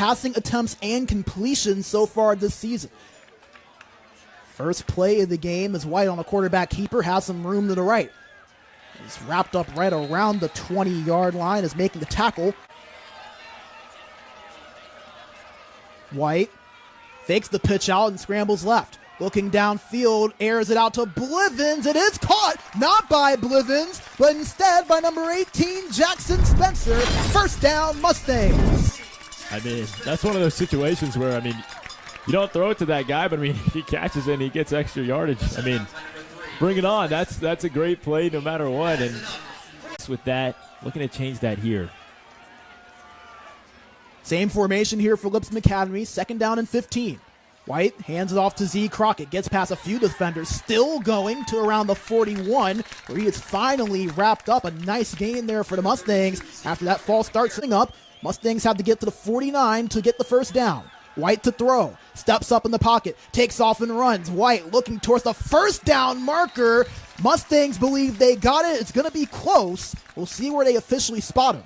passing attempts and completions so far this season. First play of the game is White on a quarterback keeper, has some room to the right. He's wrapped up right around the 20-yard line, is making the tackle. White fakes the pitch out and scrambles left. Looking downfield, airs it out to Blivens. It is caught, not by Blivens, but instead by number 18, Jackson Spencer. First down, Mustangs. I mean, that's one of those situations where, I mean, you don't throw it to that guy, but I mean, if he catches it and he gets extra yardage, I mean, bring it on. That's a great play no matter what. And with that, looking to change that here. Same formation here for Lipscomb Academy, 2nd down and 15. White hands it off to Z Crockett, gets past a few defenders, still going to around the 41, where he is finally wrapped up. A nice gain there for the Mustangs. After that false start setting up, Mustangs have to get to the 49 to get the first down. White to throw, steps up in the pocket, takes off and runs. White looking towards the first down marker. Mustangs believe they got it. It's going to be close. We'll see where they officially spot him.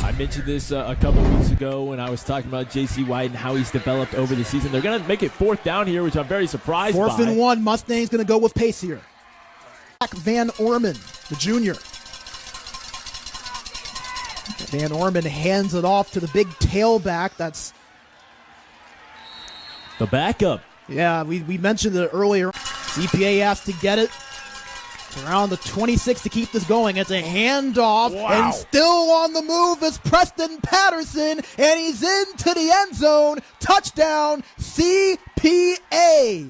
I mentioned this a couple weeks ago when I was talking about J.C. White and how he's developed over the season. They're going to make it 4th down here, which I'm very surprised by. 4th and 1. Mustangs going to go with pace here. VanOrman, the junior. VanOrman hands it off to the big tailback. That's the backup. Yeah, we mentioned it earlier. CPA asked to get it around the 26 to keep this going. It's a handoff, wow. And still on the move is Preston Patterson, and he's into the end zone. Touchdown, CPA.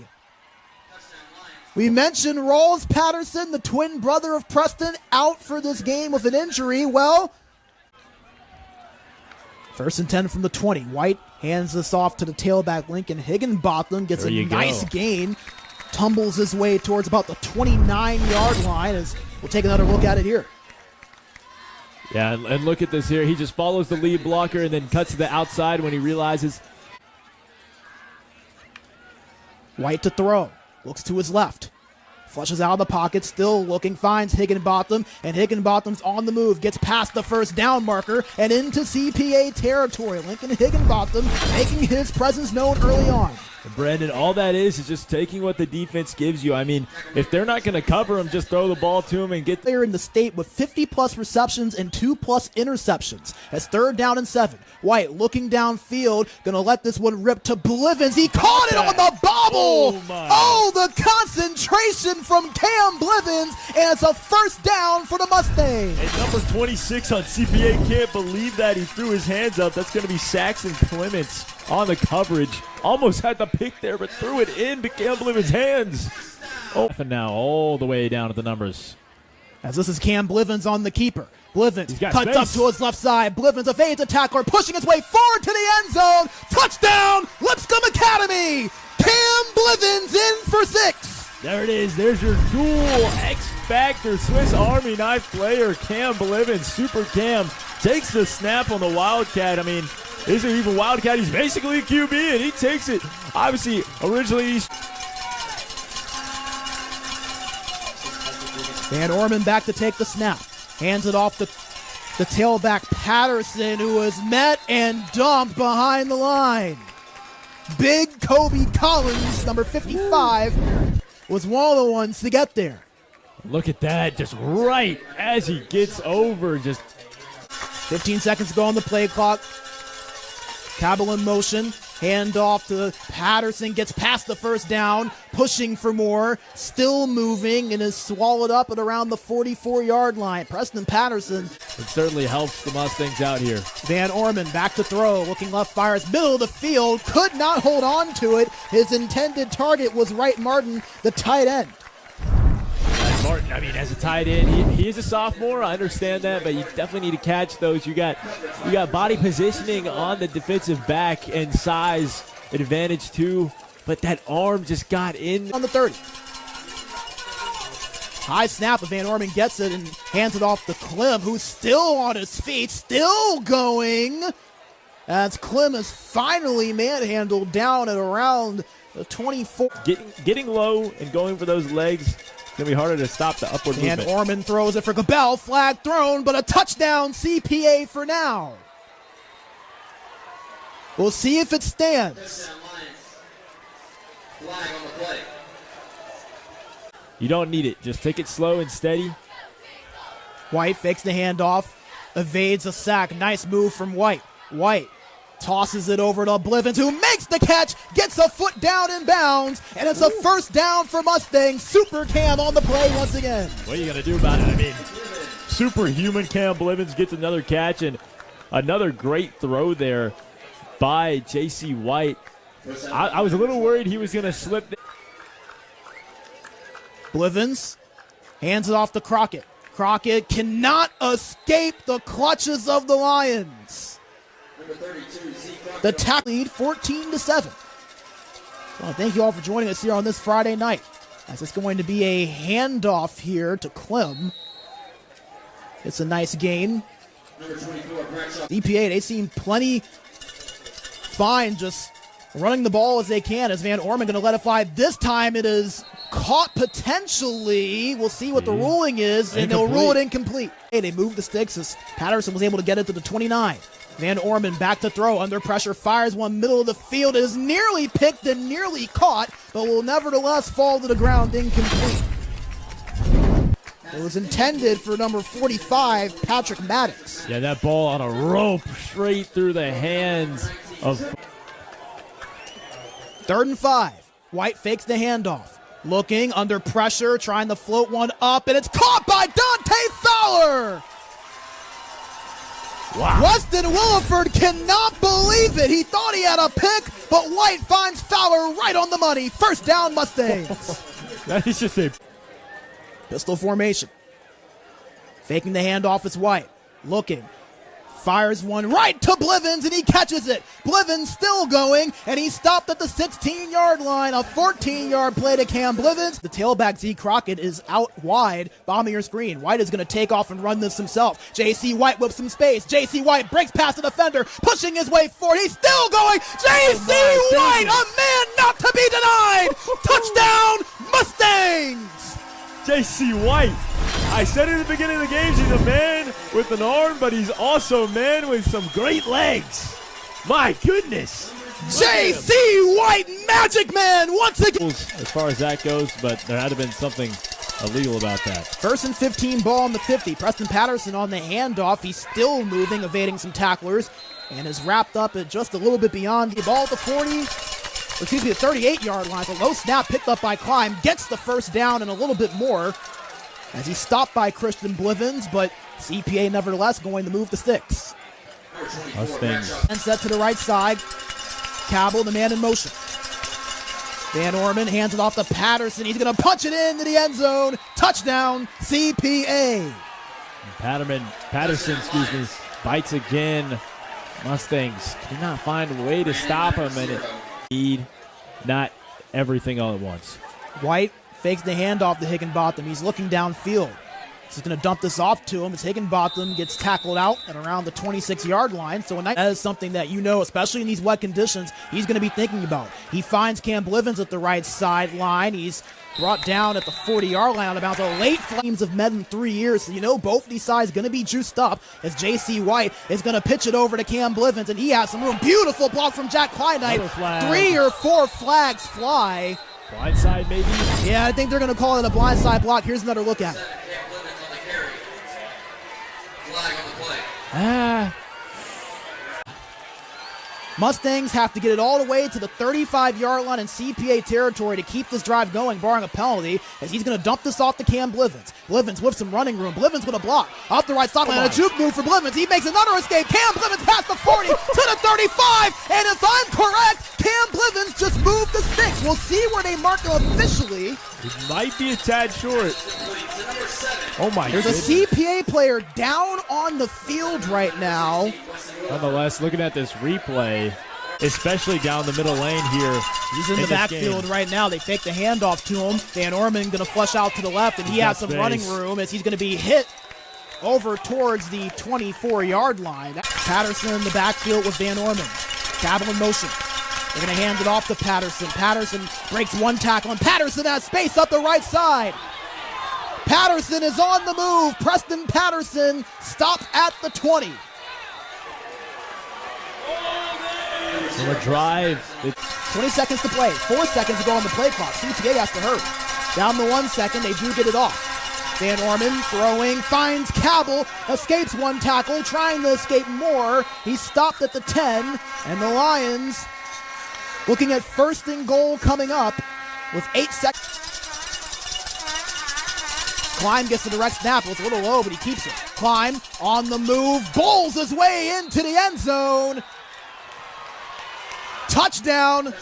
We mentioned Rawls Patterson, the twin brother of Preston, out for this game with an injury. Well, 1st and 10 from the 20. White hands this off to the tailback Lincoln Higginbotham, gets a nice gain. Tumbles his way towards about the 29-yard line as we'll take another look at it here. Yeah, and look at this here. He just follows the lead blocker and then cuts to the outside when he realizes. White to throw. Looks to his left. Flushes out of the pocket, still looking, finds Higginbotham, and Higginbotham's on the move, gets past the first down marker and into CPA territory. Lincoln Higginbotham making his presence known early on. And Brandon, all that is just taking what the defense gives you. I mean, if they're not going to cover him, just throw the ball to him and get there in the state with 50-plus receptions and 2+ interceptions. As 3rd down and 7. White looking downfield, going to let this one rip to Blivens. He caught it on the bobble. Oh, the concentration from Cam Blivens, and it's a first down for the Mustangs. And number 26 on CPA can't believe that. He threw his hands up. That's going to be Saxon Clements on the coverage. Almost had the pick there, but threw it in to Cam Blivens' hands. Oh, and now all the way down at the numbers. As this is Cam Blivens on the keeper. Blivens cuts space up to his left side. Blivens evades a tackler, pushing his way forward to the end zone. Touchdown, Lipscomb Academy. Cam Blivens in for 6. There it is. There's your dual X-Factor Swiss Army knife player, Cam Blivens. Super Cam takes the snap on the Wildcat. I mean, isn't even Wildcat. He's basically a QB, and he takes it. Obviously, originally VanOrman back to take the snap. Hands it off to the tailback Patterson, who was met and dumped behind the line. Big Kobe Collins, number 55, was one of the ones to get there. Look at that, just right as he gets over. Just 15 seconds to go on the play clock. Cabell in motion. Hand off to Patterson, gets past the first down, pushing for more, still moving, and is swallowed up at around the 44-yard line. Preston Patterson. It certainly helps the Mustangs out here. VanOrman back to throw, looking left, fires middle of the field, could not hold on to it. His intended target was Wright Martin, the tight end. Martin, I mean, as a tight end, he is a sophomore. I understand that, but you definitely need to catch those. You got body positioning on the defensive back and size advantage too, but that arm just got in. On the 30. High snap, but VanOrman gets it and hands it off to Clem, who's still on his feet, still going. As Clem is finally manhandled down at around the 24. Getting low and going for those legs. It's going to be harder to stop the upward movement. And VanOrman throws it for Cabell. Flag thrown, but a touchdown CPA for now. We'll see if it stands. You don't need it. Just take it slow and steady. White fakes the handoff, evades a sack. Nice move from White. White tosses it over to Blivens, who makes the catch, gets a foot down in bounds, and it's a first down for Mustangs. Super Cam on the play once again. What are you going to do about it? I mean, superhuman Cam Blivens gets another catch, and another great throw there by J.C. White. I was a little worried he was going to slip. Blivens hands it off to Crockett. Crockett cannot escape the clutches of the Lions. The tackle lead 14-7. Well, thank you all for joining us here on this Friday night, as it's going to be a handoff here to Clem. It's a nice gain. CPA, they seem plenty fine just running the ball as they can, as VanOrman going to let it fly. This time it is caught potentially. We'll see what the ruling is, and they'll rule it incomplete. Hey, they moved the sticks as Patterson was able to get it to the 29. VanOrman back to throw, under pressure, fires one middle of the field. It is nearly picked and nearly caught, but will nevertheless fall to the ground incomplete. It was intended for number 45, Patrick Maddox. Yeah, that ball on a rope straight through the hands of... 3rd and 5. White fakes the handoff. Looking, under pressure, trying to float one up, and it's caught by Dante Fowler! Wow. Weston Williford cannot believe it. He thought he had a pick, but White finds Fowler right on the money. First down, Mustangs. That is just a... Pistol formation. Faking the handoff is White. Looking. Fires one right to Blivens, and he catches it. Blivens still going, and he's stopped at the 16-yard line. A 14-yard play to Cam Blivens. The tailback, Z. Crockett, is out wide, bombing your screen. White is going to take off and run this himself. J.C. White with some space. J.C. White breaks past the defender, pushing his way forward. He's still going. J.C. White, a man not to be denied. Touchdown, Mustangs! J.C. White. I said at the beginning of the games, he's a man with an arm, but he's also a man with some great legs. My goodness. J.C. White, Magic Man, once again. As far as that goes, but there had to have been something illegal about that. 1st and 15, ball on the 50. Preston Patterson on the handoff. He's still moving, evading some tacklers, and is wrapped up at just a little bit beyond the ball at the the 38-yard line. The low snap picked up by Klein, gets the first down and a little bit more, as he's stopped by Christian Blivens, but CPA nevertheless going to move the sticks. Mustangs. And set to the right side. Cabell, the man in motion. VanOrman hands it off to Patterson. He's going to punch it into the end zone. Touchdown, CPA. Patterson, bites again. Mustangs cannot find a way to stop him, and it need not everything all at once. White fakes the handoff to Higginbotham. He's looking downfield. He's going to dump this off to him as Higginbotham gets tackled out at around the 26-yard line. So that is something that you know, especially in these wet conditions, he's going to be thinking about. He finds Cam Blivens at the right sideline. He's brought down at the 40-yard line out of bounds. A late flames have met in 3 years, so you know both these sides going to be juiced up as J.C. White is going to pitch it over to Cam Blivens, and he has some room. Beautiful block from Jack Kleinite. 3 or 4 flags fly. Blindside, maybe? Yeah, I think they're going to call it a blindside block. Here's another look at it. Mustangs have to get it all the way to the 35-yard line in CPA territory to keep this drive going, barring a penalty, as he's going to dump this off to Cam Blivens. Blivens with some running room. Blivens with a block. Off the right sideline, a juke move for Blivens. He makes another escape. Cam Blivens past the 40 to the 35, and if I'm correct, Cam Blivens just moved the sticks. We'll see where they mark him officially. It might be a tad short. Oh my There's goodness. a CPA player down on the field right now. Nonetheless, looking at this replay, especially down the middle lane here. He's in the backfield right now. They fake the handoff to him. VanOrman going to flush out to the left, and he has some running room as he's going to be hit over towards the 24-yard line. Patterson in the backfield with VanOrman. Cabell in motion. They're going to hand it off to Patterson. Patterson breaks one tackle, and Patterson has space up the right side. Patterson is on the move. Preston Patterson stopped at the 20. On a drive. 20 seconds to play. 4 seconds to go on the play clock. CPA has to hurry. Down to 1 second. They do get it off. VanOrman throwing, finds Cabell, escapes one tackle, trying to escape more. He's stopped at the 10, and the Lions looking at 1st and goal coming up with 8 seconds. Klein gets the direct snap. It was a little low, but he keeps it. Klein on the move, bowls his way into the end zone. Touchdown,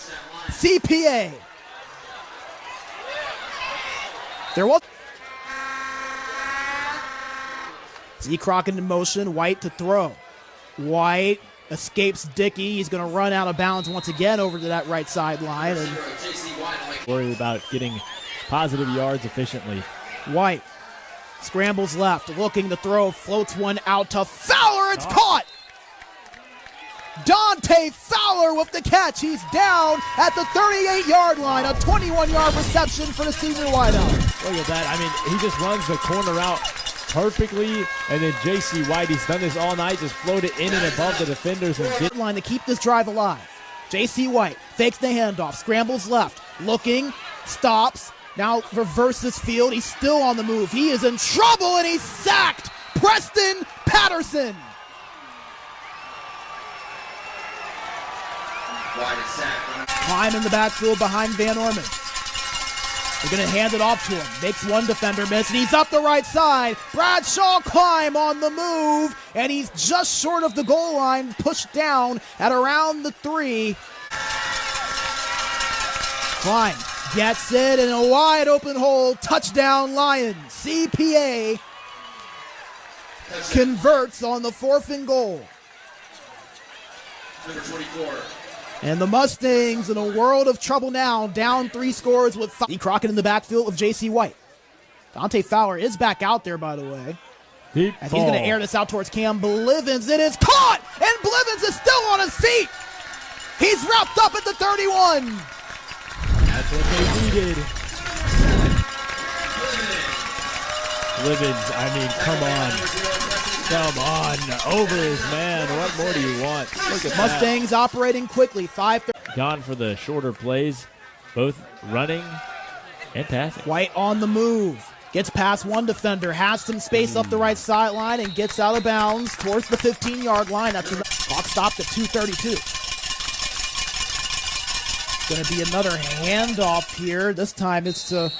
CPA. There was Z Crockett in motion, White to throw. White escapes Dickey. He's going to run out of bounds once again over to that right sideline. And worried about getting positive yards efficiently. White scrambles left, looking to throw, floats one out to Fowler. It's caught. Dante Fowler with the catch. He's down at the 38-yard line. A 21-yard reception for the senior wideout. Look at that. I mean, he just runs the corner out perfectly, and then J.C. White, he's done this all night, just floated in and above the defenders and did line to keep this drive alive. J.C. White fakes the handoff, scrambles left, looking, stops, now reverses field. He's still on the move. He is in trouble, and he's sacked. Preston Patterson. Climb in the backfield behind VanOrman. They're going to hand it off to him. Makes one defender miss, and he's up the right side. Bradshaw Climb on the move, and he's just short of the goal line, pushed down at around the 3. Climb gets it in a wide open hole. Touchdown Lions. CPA converts on the 4th and goal. Number 24. And the Mustangs in a world of trouble now, down 3 scores with D. Crockett in the backfield of J.C. White. Dante Fowler is back out there, by the way. Deep as he's going to air this out towards Cam Blivens. It is caught, and Blivens is still on his feet. He's wrapped up at the 31. That's what they needed. Blivens, I mean, come on, over his man. What more do you want? Look at Mustangs that. Operating quickly. 5-3. Gone for the shorter plays, both running and passing. White on the move. Gets past one defender, has some space up the right sideline, and gets out of bounds towards the 15-yard line. That's the clock stopped at 2:32. Going to be another handoff here. This time it's to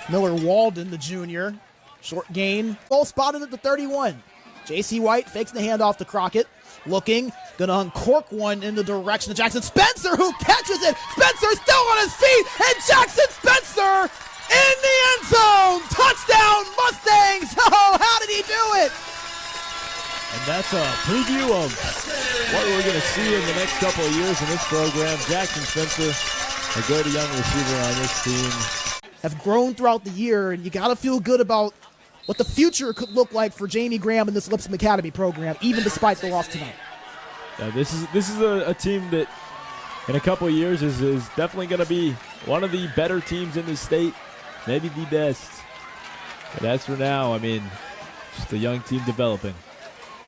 Miller Walden, the junior. Short gain. Goal spotted at the 31. J.C. White fakes the handoff to Crockett. Looking. Going to uncork one in the direction of Jackson Spencer, who catches it. Spencer still on his feet. And Jackson Spencer in the end zone. Touchdown Mustangs. Oh, how did he do it? And that's a preview of what we're going to see in the next couple of years in this program. Jackson Spencer, a good young receiver on this team. Have grown throughout the year, and you got to feel good about what the future could look like for Jamie Graham and this Lipscomb Academy program, even despite the loss tonight. Yeah, this is a team that in a couple of years is definitely going to be one of the better teams in the state, maybe the best. But as for now, I mean, just a young team developing.